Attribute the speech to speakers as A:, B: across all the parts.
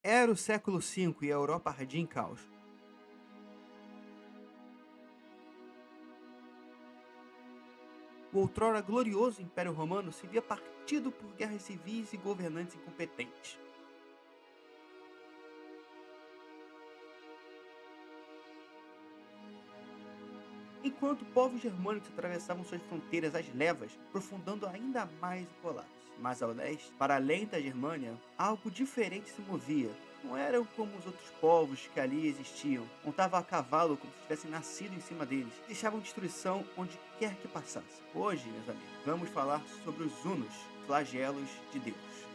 A: Era o século V e a Europa ardia em caos. O outrora glorioso Império Romano se via partido por guerras civis e governantes incompetentes. Enquanto povos germânicos atravessavam suas fronteiras às levas, aprofundando ainda mais o colapso. Mas ao leste, para além da Germânia, algo diferente se movia. Não eram como os outros povos que ali existiam. Montavam a cavalo como se tivessem nascido em cima deles. Deixavam destruição onde quer que passasse. Hoje, meus amigos, vamos falar sobre os Hunos, flagelos de Deus.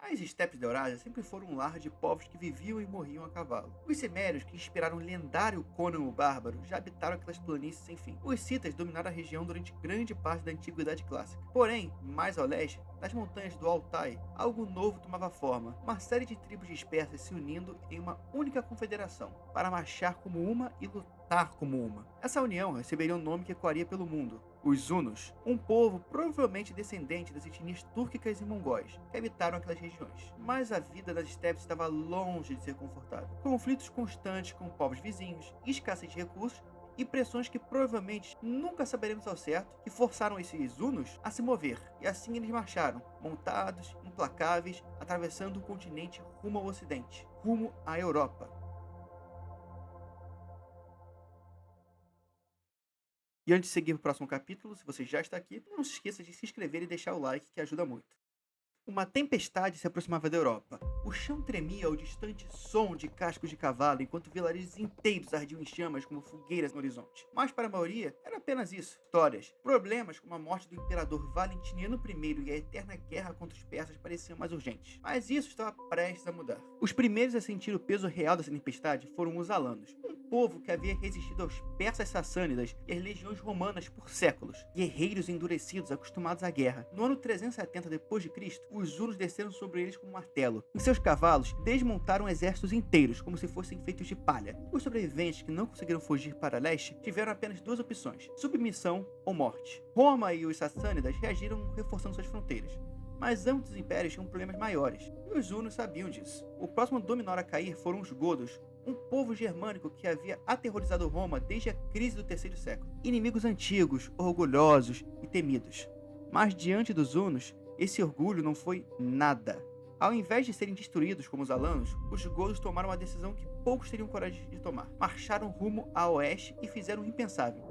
A: As estepes da Eurásia sempre foram um lar de povos que viviam e morriam a cavalo. Os Cimérios, que inspiraram o lendário Conan o Bárbaro, já habitaram aquelas planícies sem fim. Os Citas dominaram a região durante grande parte da Antiguidade Clássica. Porém, mais ao leste, nas montanhas do Altai, algo novo tomava forma. Uma série de tribos dispersas se unindo em uma única confederação, para marchar como uma e lutar como uma. Essa união receberia um nome que ecoaria pelo mundo: os Hunos, um povo provavelmente descendente das etnias túrquicas e mongóis que habitaram aquelas regiões. Mas a vida das estepes estava longe de ser confortável. Conflitos constantes com povos vizinhos, escassez de recursos e pressões que provavelmente nunca saberemos ao certo, que forçaram esses Hunos a se mover. E assim eles marcharam, montados, implacáveis, atravessando o continente rumo ao ocidente, rumo à Europa. E antes de seguir para o próximo capítulo, se você já está aqui, não se esqueça de se inscrever e deixar o like, que ajuda muito. Uma tempestade se aproximava da Europa. O chão tremia ao distante som de cascos de cavalo, enquanto vilarejos inteiros ardiam em chamas como fogueiras no horizonte. Mas para a maioria, era apenas isso: histórias. Problemas como a morte do imperador Valentiniano I e a eterna guerra contra os persas pareciam mais urgentes. Mas isso estava prestes a mudar. Os primeiros a sentir o peso real dessa tempestade foram os alanos, um povo que havia resistido aos persas sassânidas e às legiões romanas por séculos. Guerreiros endurecidos acostumados à guerra. No ano 370 d.C., os hunos desceram sobre eles com um martelo. Em seus cavalos, desmontaram exércitos inteiros, como se fossem feitos de palha. Os sobreviventes que não conseguiram fugir para leste tiveram apenas duas opções: submissão ou morte. Roma e os sassânidas reagiram reforçando suas fronteiras. Mas ambos os impérios tinham problemas maiores, e os hunos sabiam disso. O próximo dominó a cair foram os godos, um povo germânico que havia aterrorizado Roma desde a crise do terceiro século. Inimigos antigos, orgulhosos e temidos. Mas diante dos hunos, esse orgulho não foi nada. Ao invés de serem destruídos como os alanos, os godos tomaram uma decisão que poucos teriam coragem de tomar. Marcharam rumo a oeste e fizeram o impensável: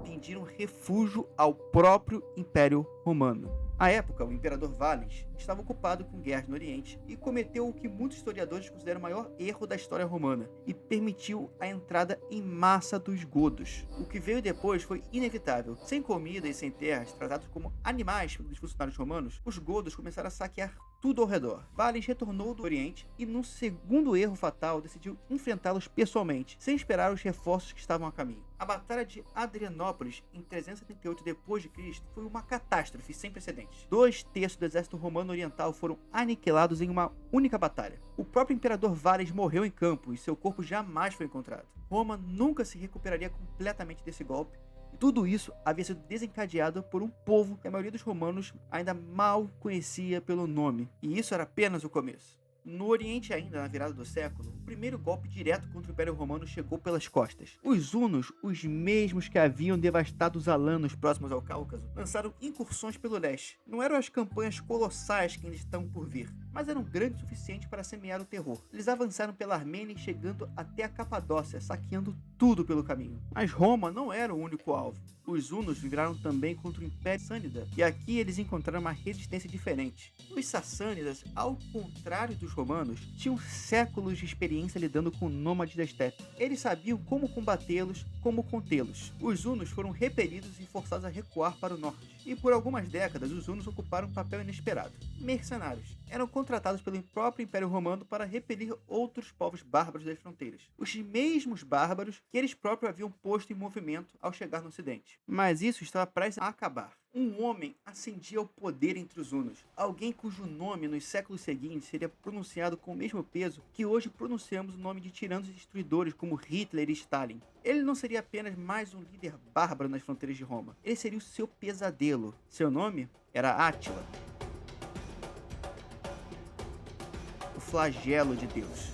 A: pediram refúgio ao próprio Império Romano. À época, o imperador Valens estava ocupado com guerras no Oriente e cometeu o que muitos historiadores consideram o maior erro da história romana, e permitiu a entrada em massa dos godos. O que veio depois foi inevitável. Sem comida e sem terras, tratados como animais pelos funcionários romanos, os godos começaram a saquear tudo ao redor. Valens retornou do Oriente e, num segundo erro fatal, decidiu enfrentá-los pessoalmente, sem esperar os reforços que estavam a caminho. A Batalha de Adrianópolis, em 378 d.C., foi uma catástrofe sem precedentes. 2/3 do exército romano oriental foram aniquilados em uma única batalha. O próprio imperador Valens morreu em campo e seu corpo jamais foi encontrado. Roma nunca se recuperaria completamente desse golpe. Tudo isso havia sido desencadeado por um povo que a maioria dos romanos ainda mal conhecia pelo nome. E isso era apenas o começo. No Oriente ainda, na virada do século, o primeiro golpe direto contra o Império Romano chegou pelas costas. Os hunos, os mesmos que haviam devastado os alanos próximos ao Cáucaso, lançaram incursões pelo leste. Não eram as campanhas colossais que ainda estão por vir, mas eram grandes o suficiente para semear o terror. Eles avançaram pela Armênia, chegando até a Capadócia, saqueando tudo pelo caminho. Mas Roma não era o único alvo. Os hunos viraram também contra o Império Sassânida, e aqui eles encontraram uma resistência diferente. Os sassânidas, ao contrário dos romanos, tinham séculos de experiência lidando com nômades da estepe. Eles sabiam como combatê-los, como contê-los. Os hunos foram repelidos e forçados a recuar para o norte. E por algumas décadas, os hunos ocuparam um papel inesperado: mercenários. Eram contratados pelo próprio Império Romano para repelir outros povos bárbaros das fronteiras. Os mesmos bárbaros que eles próprios haviam posto em movimento ao chegar no ocidente. hunos. Mas isso estava prestes a acabar. Um homem ascendia ao poder entre os hunos, alguém cujo nome nos séculos seguintes seria pronunciado com o mesmo peso que hoje pronunciamos o nome de tiranos e destruidores como Hitler e Stalin. Ele não seria apenas mais um líder bárbaro nas fronteiras de Roma, ele seria o seu pesadelo. Seu nome era Átila, o flagelo de Deus.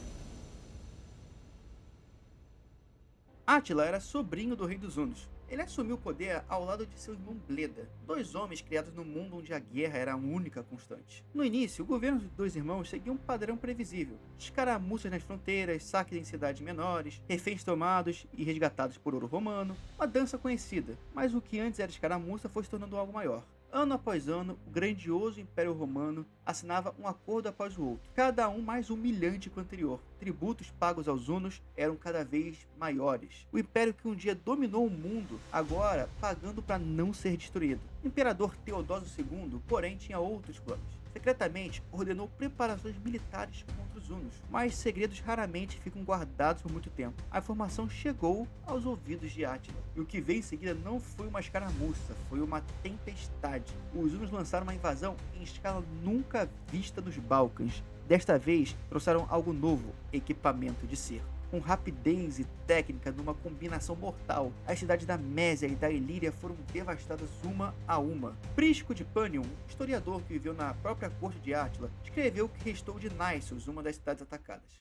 A: Átila era sobrinho do rei dos hunos. Ele assumiu o poder ao lado de seu irmão Bleda, dois homens criados num mundo onde a guerra era a única constante. No início, o governo dos dois irmãos seguia um padrão previsível: escaramuças nas fronteiras, saques em cidades menores, reféns tomados e resgatados por ouro romano, uma dança conhecida, mas o que antes era escaramuça foi se tornando algo maior. Ano após ano, o grandioso Império Romano assinava um acordo após o outro, cada um mais humilhante que o anterior. Tributos pagos aos hunos eram cada vez maiores. O império que um dia dominou o mundo, agora pagando para não ser destruído. O imperador Teodósio II, porém, tinha outros planos. Secretamente, ordenou preparações militares contra os hunos, mas segredos raramente ficam guardados por muito tempo. A informação chegou aos ouvidos de Átila, e o que veio em seguida não foi uma escaramuça, foi uma tempestade. Os hunos lançaram uma invasão em escala nunca vista nos Balcãs. Desta vez, trouxeram algo novo: equipamento de cerco. Com rapidez e técnica numa combinação mortal, as cidades da Mésia e da Ilíria foram devastadas uma a uma. Prisco de Panion, historiador que viveu na própria corte de Átila, escreveu o que restou de Naissos, uma das cidades atacadas.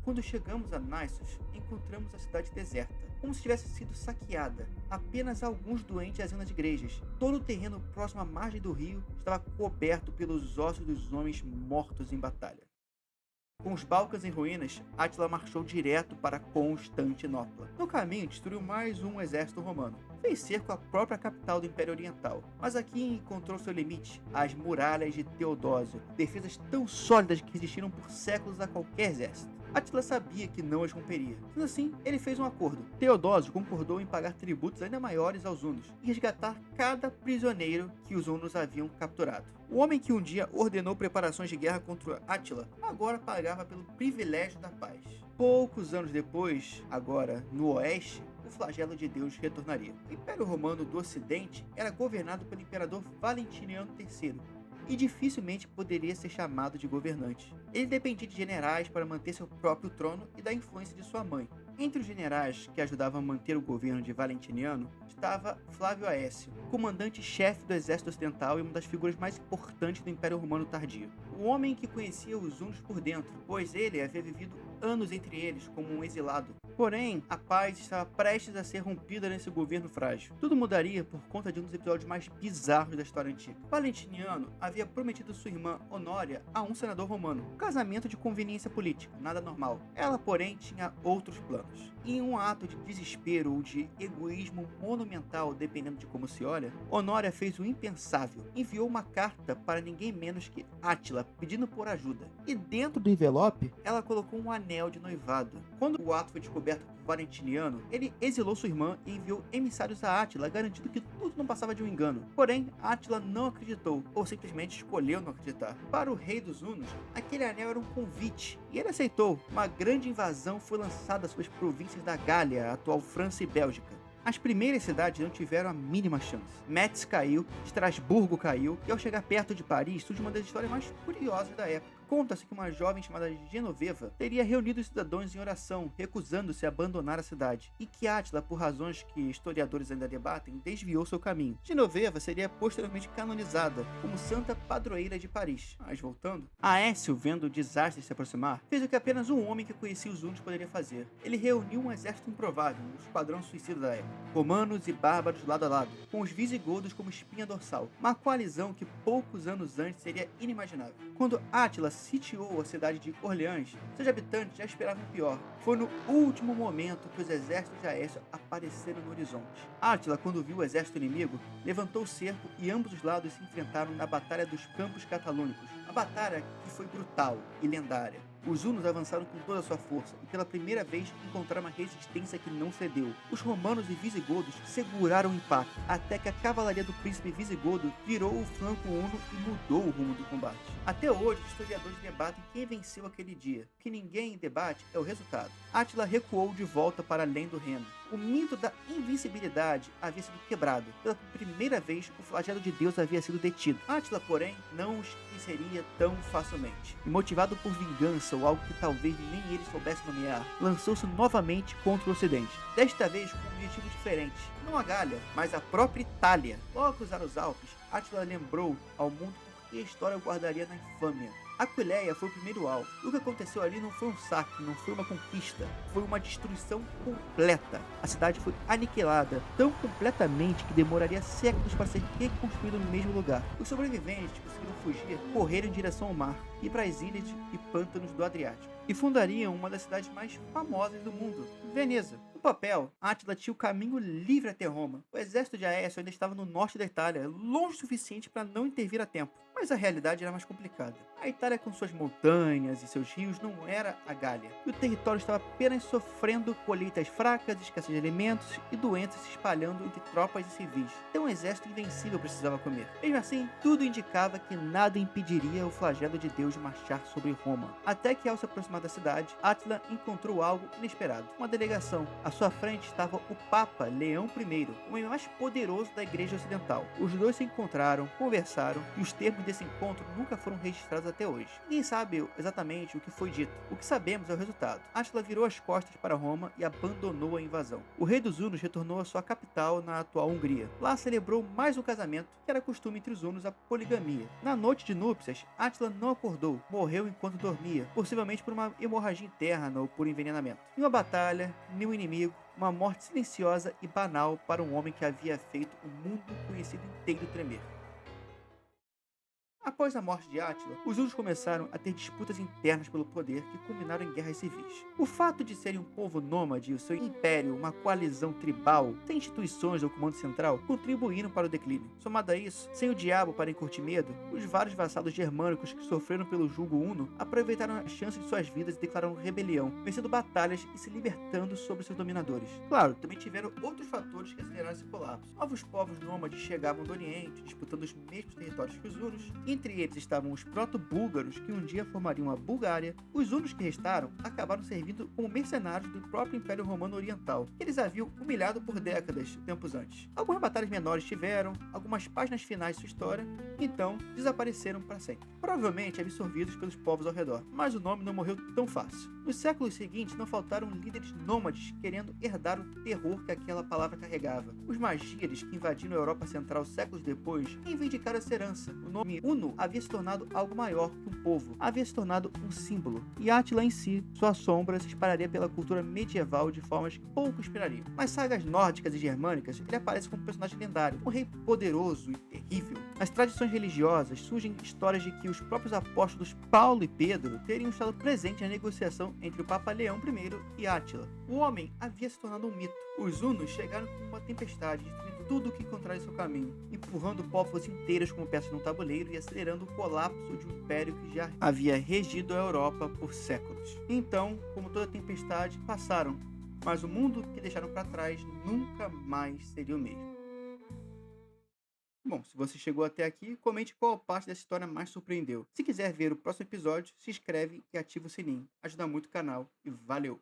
A: Quando chegamos a Naissos, encontramos a cidade deserta, como se tivesse sido saqueada. Apenas alguns doentes dezenas de igrejas. Todo o terreno próximo à margem do rio estava coberto pelos ossos dos homens mortos em batalha. Com os Balcãs em ruínas, Átila marchou direto para Constantinopla. No caminho, destruiu mais um exército romano. Fez cerco à própria capital do Império Oriental. Mas aqui encontrou seu limite: as muralhas de Teodósio, defesas tão sólidas que resistiram por séculos a qualquer exército. Átila sabia que não as romperia. Sendo assim, ele fez um acordo. Teodósio concordou em pagar tributos ainda maiores aos hunos e resgatar cada prisioneiro que os hunos haviam capturado. O homem que um dia ordenou preparações de guerra contra Átila agora pagava pelo privilégio da paz. Poucos anos depois, agora no oeste, o flagelo de Deus retornaria. O Império Romano do Ocidente era governado pelo imperador Valentiniano III, e dificilmente poderia ser chamado de governante. Ele dependia de generais para manter seu próprio trono e da influência de sua mãe. Entre os generais que ajudavam a manter o governo de Valentiniano estava Flávio Aécio, comandante-chefe do exército ocidental e uma das figuras mais importantes do Império Romano tardio. O homem que conhecia os hunos por dentro, pois ele havia vivido anos entre eles como um exilado. Porém, a paz estava prestes a ser rompida nesse governo frágil. Tudo mudaria por conta de um dos episódios mais bizarros da história antiga. Valentiniano havia prometido sua irmã Honória a um senador romano, um casamento de conveniência política, nada normal. Ela, porém, tinha outros planos. Em um ato de desespero ou de egoísmo monumental, dependendo de como se olha, Honória fez o impensável. Enviou uma carta para ninguém menos que Átila, pedindo por ajuda. E dentro do envelope, ela colocou um anel de noivado. Quando o ato foi descoberto por Valentiniano, ele exilou sua irmã e enviou emissários a Átila, garantindo que tudo não passava de um engano. Porém, Átila não acreditou, ou simplesmente escolheu não acreditar. Para o rei dos hunos, aquele anel era um convite, e ele aceitou. Uma grande invasão foi lançada sobre as províncias da Gália, a atual França e Bélgica. As primeiras cidades não tiveram a mínima chance. Metz caiu, Estrasburgo caiu, e ao chegar perto de Paris surge uma das histórias mais curiosas da época. Conta-se que uma jovem chamada Genoveva teria reunido os cidadãos em oração, recusando-se a abandonar a cidade, e que Átila, por razões que historiadores ainda debatem, desviou seu caminho. Genoveva seria posteriormente canonizada como santa padroeira de Paris. Mas voltando, Aécio, vendo o desastre se aproximar, fez o que apenas um homem que conhecia os hunos poderia fazer. Ele reuniu um exército improvável, um esquadrão suicida da época, romanos e bárbaros lado a lado, com os visigodos como espinha dorsal, uma coalizão que poucos anos antes seria inimaginável. Quando Átila sitiou a cidade de Orleans, seus habitantes já esperavam o pior. Foi no último momento que os exércitos de Aécio apareceram no horizonte. Átila, quando viu o exército inimigo, levantou o cerco e ambos os lados se enfrentaram na Batalha dos Campos Catalônicos. A batalha que foi brutal e lendária. Os hunos avançaram com toda a sua força e pela primeira vez encontraram uma resistência que não cedeu. Os romanos e visigodos seguraram o impacto, até que a cavalaria do príncipe visigodo virou o flanco huno e mudou o rumo do combate. Até hoje, os historiadores debatem quem venceu aquele dia. O que ninguém debate é o resultado. Átila recuou de volta para além do Reno. O mito da invencibilidade havia sido quebrado. Pela primeira vez, o flagelo de Deus havia sido detido. Átila, porém, não o esqueceria tão facilmente. E motivado por vingança ou algo que talvez nem ele soubesse nomear, lançou-se novamente contra o Ocidente. Desta vez com um objetivo diferente. Não a Gália, mas a própria Itália. Logo ao cruzar os Alpes, Átila lembrou ao mundo por que a história o guardaria na infâmia. Aquileia foi o primeiro alvo. E o que aconteceu ali não foi um saque, não foi uma conquista, foi uma destruição completa. A cidade foi aniquilada tão completamente que demoraria séculos para ser reconstruída no mesmo lugar. Os sobreviventes conseguiram fugir, correram em direção ao mar e para as ilhas e pântanos do Adriático. E fundariam uma das cidades mais famosas do mundo, Veneza. No papel, Átila tinha o caminho livre até Roma. O exército de Aécio ainda estava no norte da Itália, longe o suficiente para não intervir a tempo. Mas a realidade era mais complicada. A Itália, com suas montanhas e seus rios, não era a Gália. E o território estava apenas sofrendo colheitas fracas, escassez de alimentos e doenças se espalhando entre tropas e civis. Então um exército invencível precisava comer. Mesmo assim, tudo indicava que nada impediria o flagelo de Deus de marchar sobre Roma. Até que, ao se aproximar da cidade, Átila encontrou algo inesperado. Uma delegação. À sua frente estava o Papa Leão I, o homem mais poderoso da Igreja Ocidental. Os dois se encontraram, conversaram e os termos desse encontro nunca foram registrados até hoje. Ninguém sabe exatamente o que foi dito. O que sabemos é o resultado. Átila virou as costas para Roma e abandonou a invasão. O rei dos Hunos retornou à sua capital na atual Hungria. Lá celebrou mais um casamento, que era costume entre os Hunos a poligamia. Na noite de núpcias, Átila não acordou, morreu enquanto dormia, possivelmente por uma hemorragia interna ou por envenenamento. Nenhuma batalha, nenhum inimigo, uma morte silenciosa e banal para um homem que havia feito o mundo conhecido inteiro tremer. Após a morte de Átila, os Hunos começaram a ter disputas internas pelo poder que culminaram em guerras civis. O fato de serem um povo nômade e o seu império uma coalizão tribal, sem instituições ou comando central, contribuíram para o declínio. Somado a isso, sem o diabo para incutir medo, os vários vassalos germânicos que sofreram pelo jugo huno aproveitaram a chance de suas vidas e declararam rebelião, vencendo batalhas e se libertando sobre seus dominadores. Claro, também tiveram outros fatores que aceleraram esse colapso. Novos povos nômades chegavam do Oriente, disputando os mesmos territórios que os Hunos. Entre eles estavam os proto-búlgaros, que um dia formariam a Bulgária. Os hunos que restaram acabaram servindo como mercenários do próprio Império Romano Oriental, que eles haviam humilhado por décadas, tempos antes. Algumas batalhas menores tiveram, algumas páginas finais de sua história, então desapareceram para sempre. Provavelmente absorvidos pelos povos ao redor, mas o nome não morreu tão fácil. Nos séculos seguintes não faltaram líderes nômades querendo herdar o terror que aquela palavra carregava. Os magíres que invadiram a Europa Central séculos depois reivindicaram essa herança. O nome Huno havia se tornado algo maior que um povo, havia se tornado um símbolo. E Átila em si, sua sombra se espalharia pela cultura medieval de formas que pouco esperariam. Nas sagas nórdicas e germânicas, ele aparece como um personagem lendário, um rei poderoso e terrível. Nas tradições religiosas surgem histórias de que os próprios apóstolos Paulo e Pedro teriam estado presentes na negociação entre o Papa Leão I e Átila. O homem havia se tornado um mito. Os hunos chegaram com uma tempestade, destruindo tudo o que encontraram em seu caminho, empurrando povos inteiros como peças num tabuleiro e acelerando o colapso de um império que já havia regido a Europa por séculos. Então, como toda tempestade, passaram, mas o mundo que deixaram para trás nunca mais seria o mesmo. Bom, se você chegou até aqui, comente qual parte dessa história mais surpreendeu. Se quiser ver o próximo episódio, se inscreve e ativa o sininho. Ajuda muito o canal e valeu!